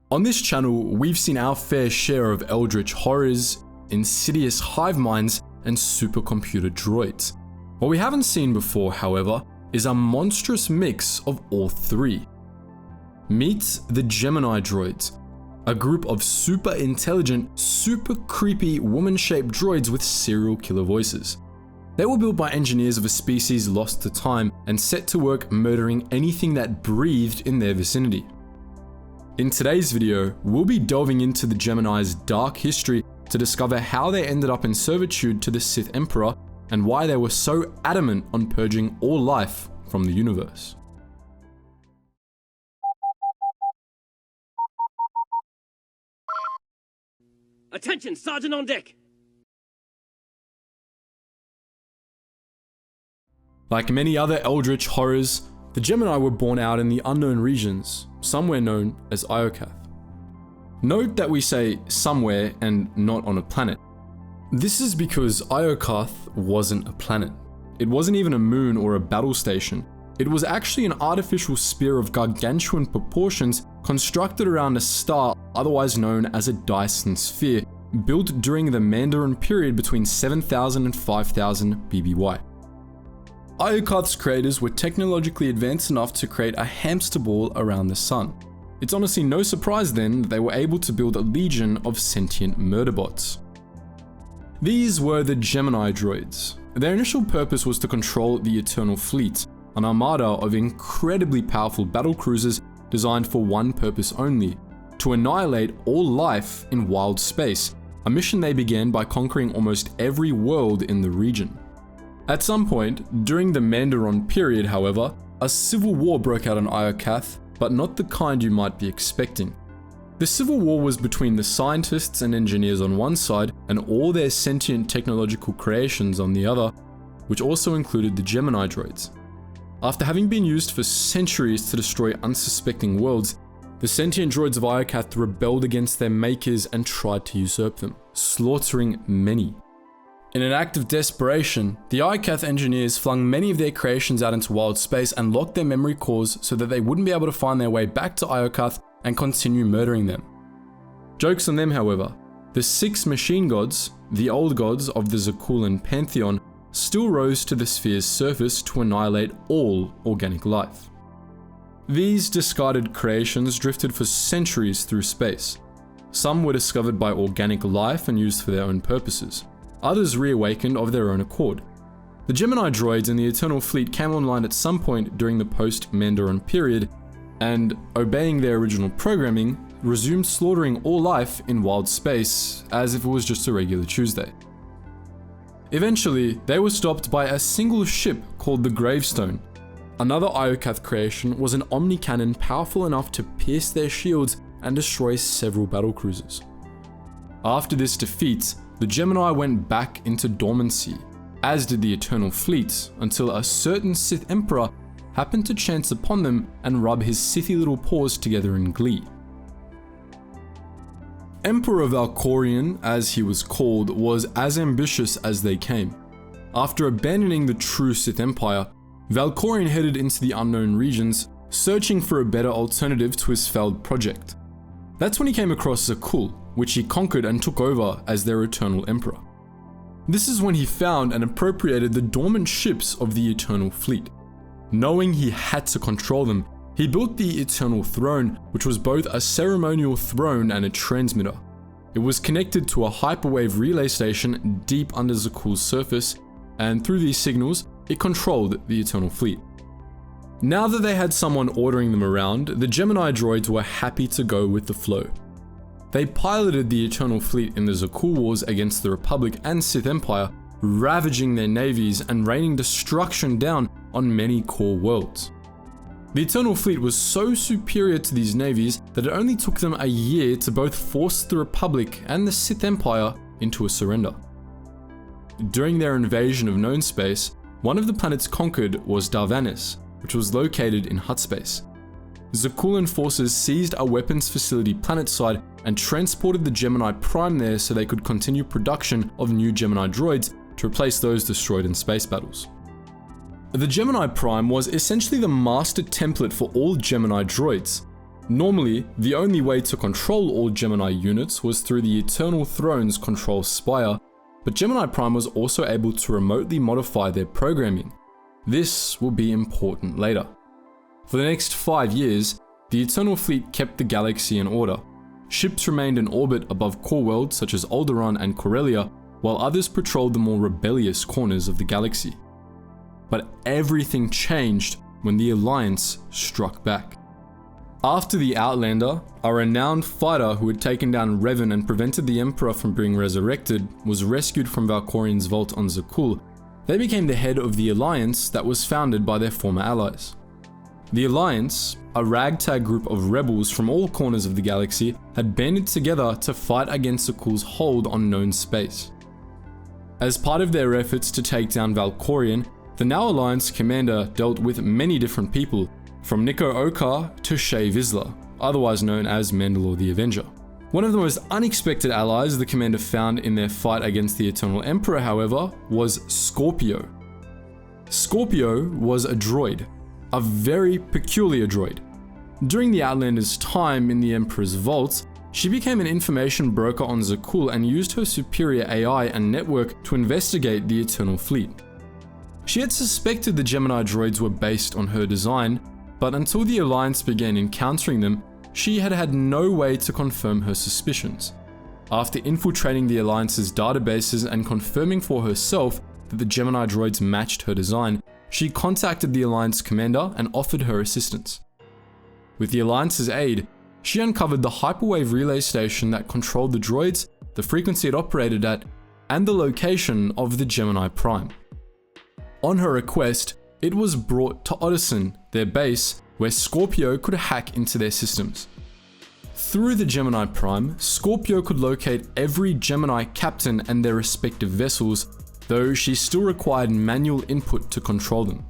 On this channel, we've seen our fair share of eldritch horrors, insidious hive minds, and supercomputer droids. What we haven't seen before, however, is a monstrous mix of all three. Meet the Gemini droids, a group of super intelligent, super creepy woman-shaped droids with serial killer voices. They were built by engineers of a species lost to time and set to work murdering anything that breathed in their vicinity. In today's video, we'll be delving into the Gemini's dark history to discover how they ended up in servitude to the Sith Emperor and why they were so adamant on purging all life from the universe. Attention, Sergeant on deck! Like many other eldritch horrors, the Gemini were born out in the unknown regions, somewhere known as Iokath. Note that we say somewhere and not on a planet. This is because Iokath wasn't a planet. It wasn't even a moon or a battle station. It was actually an artificial sphere of gargantuan proportions constructed around a star otherwise known as a Dyson sphere, built during the Mandarin period between 7000 and 5000 BBY. Iokath's creators were technologically advanced enough to create a hamster ball around the sun. It's honestly no surprise then that they were able to build a legion of sentient Murderbots. These were the Gemini droids. Their initial purpose was to control the Eternal Fleet, an armada of incredibly powerful battlecruisers designed for one purpose only: to annihilate all life in wild space, a mission they began by conquering almost every world in the region. At some point, during the Mandarin period, however, a civil war broke out on Iokath, but not the kind you might be expecting. The civil war was between the scientists and engineers on one side and all their sentient technological creations on the other, which also included the Gemini droids. After having been used for centuries to destroy unsuspecting worlds, the sentient droids of Iokath rebelled against their makers and tried to usurp them, slaughtering many. In an act of desperation, the Iokath engineers flung many of their creations out into wild space and locked their memory cores so that they wouldn't be able to find their way back to Iokath and continue murdering them. Joke's on them, however. The 6 machine gods, the old gods of the Zakuul pantheon, still rose to the sphere's surface to annihilate all organic life. These discarded creations drifted for centuries through space. Some were discovered by organic life and used for their own purposes. Others reawakened of their own accord. The Gemini droids and the Eternal Fleet came online at some point during the post-Mandarin period, and, obeying their original programming, resumed slaughtering all life in wild space as if it was just a regular Tuesday. Eventually, they were stopped by a single ship called the Gravestone. Another Iokath creation was an omni-cannon powerful enough to pierce their shields and destroy several battlecruisers. After this defeat, the Gemini went back into dormancy, as did the Eternal Fleet, until a certain Sith Emperor happened to chance upon them and rub his Sithy little paws together in glee. Emperor Valkorion, as he was called, was as ambitious as they came. After abandoning the true Sith Empire, Valkorion headed into the unknown regions, searching for a better alternative to his failed project. That's when he came across Zakuul, which he conquered and took over as their eternal emperor. This is when he found and appropriated the dormant ships of the Eternal Fleet. Knowing he had to control them, he built the Eternal Throne, which was both a ceremonial throne and a transmitter. It was connected to a hyperwave relay station deep under Zakuul's surface, and through these signals, it controlled the Eternal Fleet. Now that they had someone ordering them around, the Gemini droids were happy to go with the flow. They piloted the Eternal Fleet in the Zakuul Wars against the Republic and Sith Empire, ravaging their navies and raining destruction down on many core worlds. The Eternal Fleet was so superior to these navies that it only took them a year to both force the Republic and the Sith Empire into a surrender. During their invasion of known space, one of the planets conquered was Darvanis, which was located in Hutt space. Zakuulan forces seized a weapons facility planetside and transported the Gemini Prime there so they could continue production of new Gemini droids to replace those destroyed in space battles. The Gemini Prime was essentially the master template for all Gemini droids. Normally, the only way to control all Gemini units was through the Eternal Throne's control spire, but Gemini Prime was also able to remotely modify their programming. This will be important later. For the next 5 years, the Eternal Fleet kept the galaxy in order. Ships remained in orbit above core worlds such as Alderaan and Corellia, while others patrolled the more rebellious corners of the galaxy. But everything changed when the Alliance struck back. After the Outlander, a renowned fighter who had taken down Revan and prevented the Emperor from being resurrected, was rescued from Valkorian's vault on Zakuul, they became the head of the Alliance that was founded by their former allies. The Alliance, a ragtag group of rebels from all corners of the galaxy, had banded together to fight against Zakuul's hold on known space. As part of their efforts to take down Valkorian, the now Alliance commander dealt with many different people, from Nico Okar to Shay Vizsla, otherwise known as Mandalore the Avenger. One of the most unexpected allies the commander found in their fight against the Eternal Emperor, however, was Scorpio. Scorpio was a droid, a very peculiar droid. During the Outlander's time in the Emperor's vault, she became an information broker on Zakuul and used her superior AI and network to investigate the Eternal Fleet. She had suspected the Gemini droids were based on her design, but until the Alliance began encountering them, she had had no way to confirm her suspicions. After infiltrating the Alliance's databases and confirming for herself that the Gemini droids matched her design, she contacted the Alliance commander and offered her assistance. With the Alliance's aid, she uncovered the hyperwave relay station that controlled the droids, the frequency it operated at, and the location of the Gemini Prime. On her request, it was brought to Odyssey, their base, where Scorpio could hack into their systems. Through the Gemini Prime, Scorpio could locate every Gemini captain and their respective vessels, though she still required manual input to control them.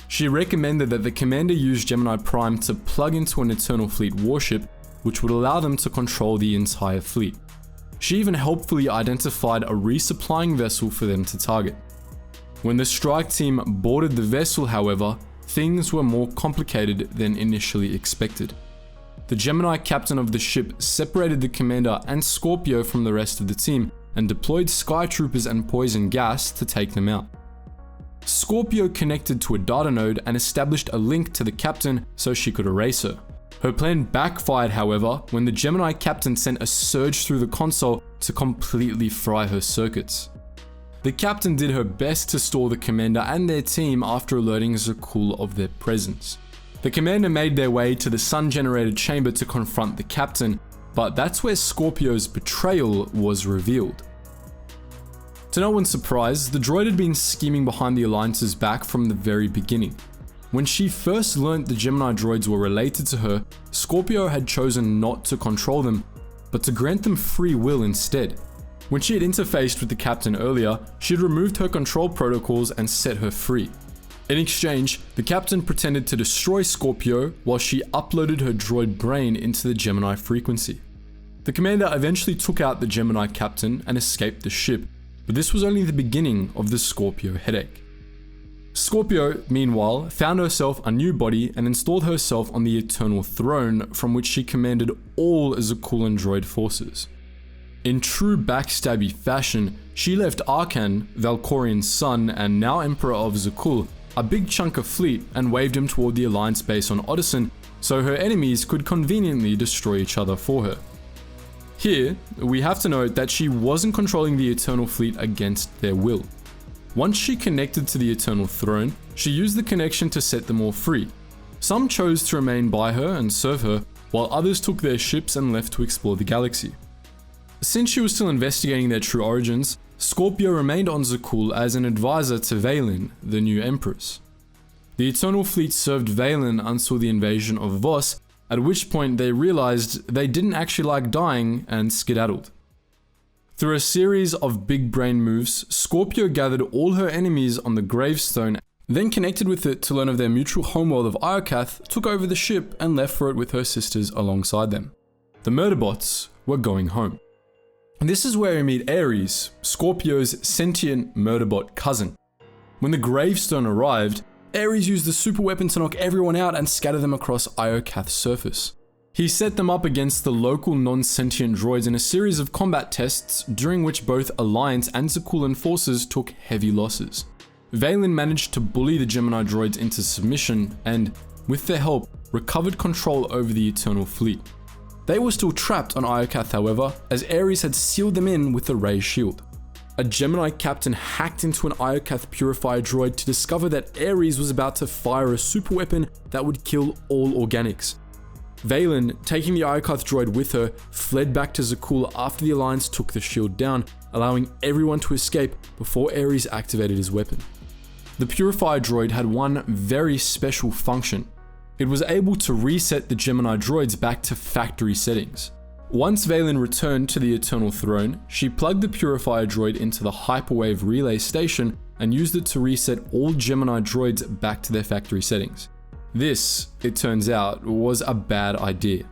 She recommended that the commander use Gemini Prime to plug into an Eternal Fleet warship, which would allow them to control the entire fleet. She even helpfully identified a resupplying vessel for them to target. When the strike team boarded the vessel, however, things were more complicated than initially expected. The Gemini captain of the ship separated the commander and Scorpio from the rest of the team and deployed sky troopers and poison gas to take them out. Scorpio connected to a data node and established a link to the captain so she could erase her. Her plan backfired, however, when the Gemini captain sent a surge through the console to completely fry her circuits. The captain did her best to stall the commander and their team after alerting Zakuul of their presence. The commander made their way to the sun-generated chamber to confront the captain, but that's where Scorpio's betrayal was revealed. To no one's surprise, the droid had been scheming behind the Alliance's back from the very beginning. When she first learnt the Gemini droids were related to her, Scorpio had chosen not to control them, but to grant them free will instead. When she had interfaced with the captain earlier, she had removed her control protocols and set her free. In exchange, the captain pretended to destroy Scorpio while she uploaded her droid brain into the Gemini frequency. The commander eventually took out the Gemini captain and escaped the ship, but this was only the beginning of the Scorpio headache. Scorpio, meanwhile, found herself a new body and installed herself on the Eternal Throne, from which she commanded all Zakuulan droid forces. In true backstabby fashion, she left Arkan, Valkorian's son and now Emperor of Zakuul, a big chunk of fleet and waved him toward the Alliance base on Odyssey so her enemies could conveniently destroy each other for her. Here, we have to note that she wasn't controlling the Eternal Fleet against their will. Once she connected to the Eternal Throne, she used the connection to set them all free. Some chose to remain by her and serve her, while others took their ships and left to explore the galaxy. Since she was still investigating their true origins, Scorpio remained on Zakuul as an advisor to Vaylin, the new Empress. The Eternal Fleet served Vaylin until the invasion of Vos, at which point they realized they didn't actually like dying and skedaddled. Through a series of big brain moves, Scorpio gathered all her enemies on the gravestone, then connected with it to learn of their mutual homeworld of Iokath, took over the ship and left for it with her sisters alongside them. The Murderbots were going home. And this is where we meet Ares, Scorpio's sentient Murderbot cousin. When the gravestone arrived, Ares used the super weapon to knock everyone out and scatter them across Iokath's surface. He set them up against the local non-sentient droids in a series of combat tests during which both Alliance and Zakuulan forces took heavy losses. Vaylin managed to bully the Gemini droids into submission and, with their help, recovered control over the Eternal Fleet. They were still trapped on Iokath, however, as Ares had sealed them in with a ray shield. A Gemini captain hacked into an Iokath purifier droid to discover that Ares was about to fire a super weapon that would kill all organics. Vaylin, taking the Iokath droid with her, fled back to Zakuul after the Alliance took the shield down, allowing everyone to escape before Ares activated his weapon. The purifier droid had one very special function. It was able to reset the Gemini droids back to factory settings. Once Vaylin returned to the Eternal Throne, she plugged the purifier droid into the hyperwave relay station and used it to reset all Gemini droids back to their factory settings. This, it turns out, was a bad idea.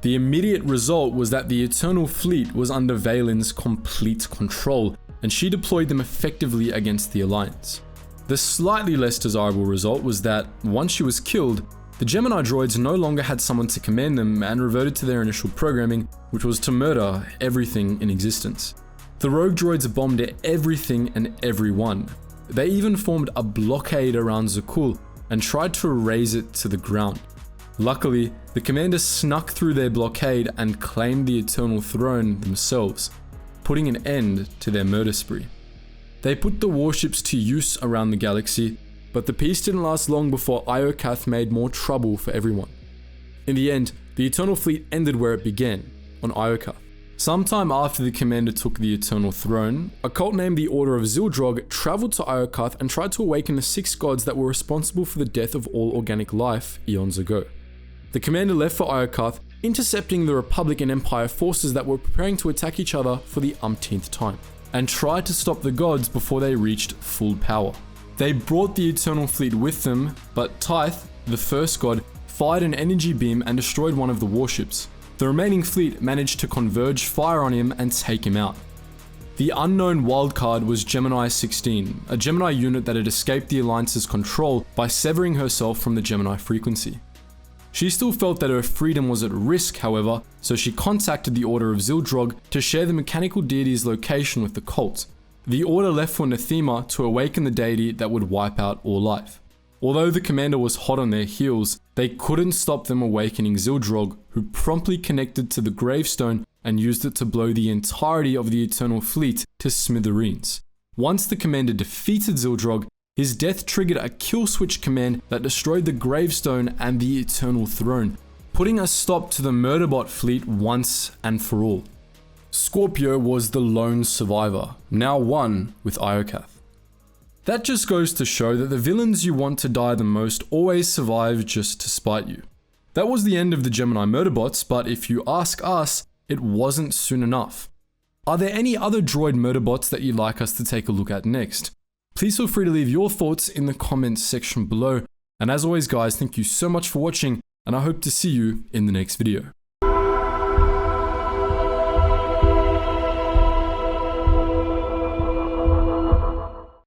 The immediate result was that the Eternal Fleet was under Vaylin's complete control, and she deployed them effectively against the Alliance. The slightly less desirable result was that, once she was killed, the Gemini droids no longer had someone to command them and reverted to their initial programming, which was to murder everything in existence. The rogue droids bombed everything and everyone. They even formed a blockade around Zakuul and tried to raze it to the ground. Luckily, the commander snuck through their blockade and claimed the Eternal Throne themselves, putting an end to their murder spree. They put the warships to use around the galaxy, but the peace didn't last long before Iokath made more trouble for everyone. In the end, the Eternal Fleet ended where it began, on Iokath. Sometime after the commander took the Eternal Throne, a cult named the Order of Xildrog traveled to Iokath and tried to awaken the 6 gods that were responsible for the death of all organic life eons ago. The commander left for Iokath, intercepting the Republic and Empire forces that were preparing to attack each other for the umpteenth time, and tried to stop the gods before they reached full power. They brought the Eternal Fleet with them, but Tyth, the first god, fired an energy beam and destroyed one of the warships. The remaining fleet managed to converge fire on him and take him out. The unknown wildcard was Gemini 16, a Gemini unit that had escaped the Alliance's control by severing herself from the Gemini frequency. She still felt that her freedom was at risk, however, so she contacted the Order of Xildrog to share the mechanical deity's location with the cult. The Order left for Nathema to awaken the deity that would wipe out all life. Although the commander was hot on their heels, they couldn't stop them awakening Xildrog, who promptly connected to the gravestone and used it to blow the entirety of the Eternal Fleet to smithereens. Once the commander defeated Xildrog, his death triggered a kill switch command that destroyed the gravestone and the Eternal Throne, putting a stop to the Murderbot fleet once and for all. Scorpio was the lone survivor, now one with Iokath. That just goes to show that the villains you want to die the most always survive just to spite you. That was the end of the Gemini Murderbots, but if you ask us, it wasn't soon enough. Are there any other droid Murderbots that you'd like us to take a look at next? Please feel free to leave your thoughts in the comments section below. And as always guys, thank you so much for watching, and I hope to see you in the next video.